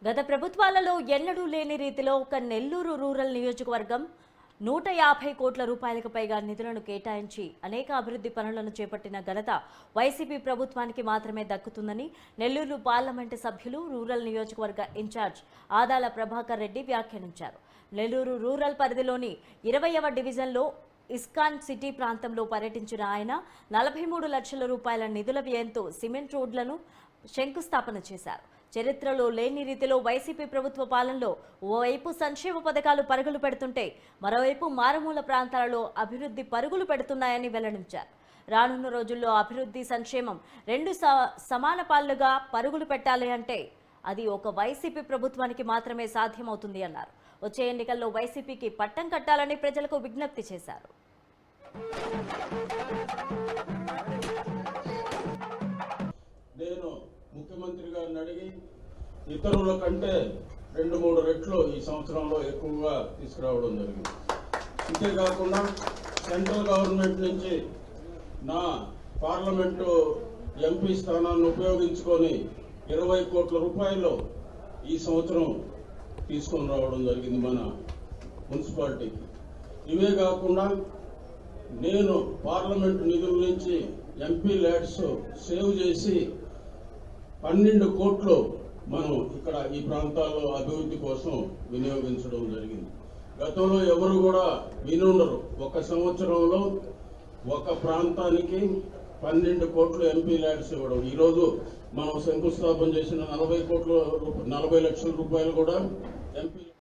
గత ప్రభుత్వాలలో ఎన్నడూ లేని రీతిలో ఒక నెల్లూరు రూరల్ నియోజకవర్గం 150 కోట్ల రూపాయలకు పైగా నిధులను కేటాయించి అనేక అభివృద్ధి పనులను చేపట్టిన ఘనత వైసీపీ ప్రభుత్వానికి మాత్రమే దక్కుతుందని నెల్లూరు పార్లమెంటు సభ్యులు రూరల్ నియోజకవర్గ ఇన్ఛార్జ్ ఆదాల ప్రభాకర్ రెడ్డి వ్యాఖ్యానించారు. నెల్లూరు రూరల్ పరిధిలోని 20వ డివిజన్లో ఇస్కాన్ సిటీ ప్రాంతంలో పర్యటించిన ఆయన 43 లక్షల రూపాయల నిధుల వ్యయంతో సిమెంట్ రోడ్లను శంకుస్థాపన చేశారు. చరిత్రలో లేని రీతిలో వైసీపీ ప్రభుత్వ పాలనలో ఓవైపు సంక్షేమ పథకాలు పరుగులు పెడుతుంటే మరోవైపు మారుమూల ప్రాంతాలలో అభివృద్ధి పరుగులు పెడుతున్నాయని వెల్లడించారు. రానున్న రోజుల్లో అభివృద్ధి సంక్షేమం రెండు సమాన పాలుగా పరుగులు పెట్టాలి అంటే అది ఒక వైసీపీ ప్రభుత్వానికి మాత్రమే సాధ్యమవుతుంది అన్నారు. వచ్చే ఎన్నికల్లో వైసీపీకి పట్టం కట్టాలని ప్రజలకు విజ్ఞప్తి చేశారు. ముఖ్యమంత్రి గారిని అడిగి ఇతరుల కంటే 2-3 రెట్లు ఈ సంవత్సరంలో ఎక్కువగా తీసుకురావడం జరిగింది. అంతేకాకుండా సెంట్రల్ గవర్నమెంట్ నుంచి నా పార్లమెంటు ఎంపీ స్థానాన్ని ఉపయోగించుకొని 20 కోట్ల రూపాయలు ఈ సంవత్సరం తీసుకొని రావడం జరిగింది మన మున్సిపాలిటీకి. ఇవే కాకుండా నేను పార్లమెంటు నిధుల నుంచి ఎంపీ ల్యాడ్స్ సేవ్ చేసి 12 కోట్లు మనం ఇక్కడ ఈ ప్రాంతాల్లో అభివృద్ధి కోసం వినియోగించడం జరిగింది. గతంలో ఎవరు కూడా వినుండరు. ఒక సంవత్సరంలో ఒక ప్రాంతానికి 12 కోట్లు ఎంపీ ల్యాడ్స్ ఇవ్వడం. ఈరోజు మనం శంకుస్థాపన చేసిన 40 లక్షల రూపాయలు కూడా ఎంపీ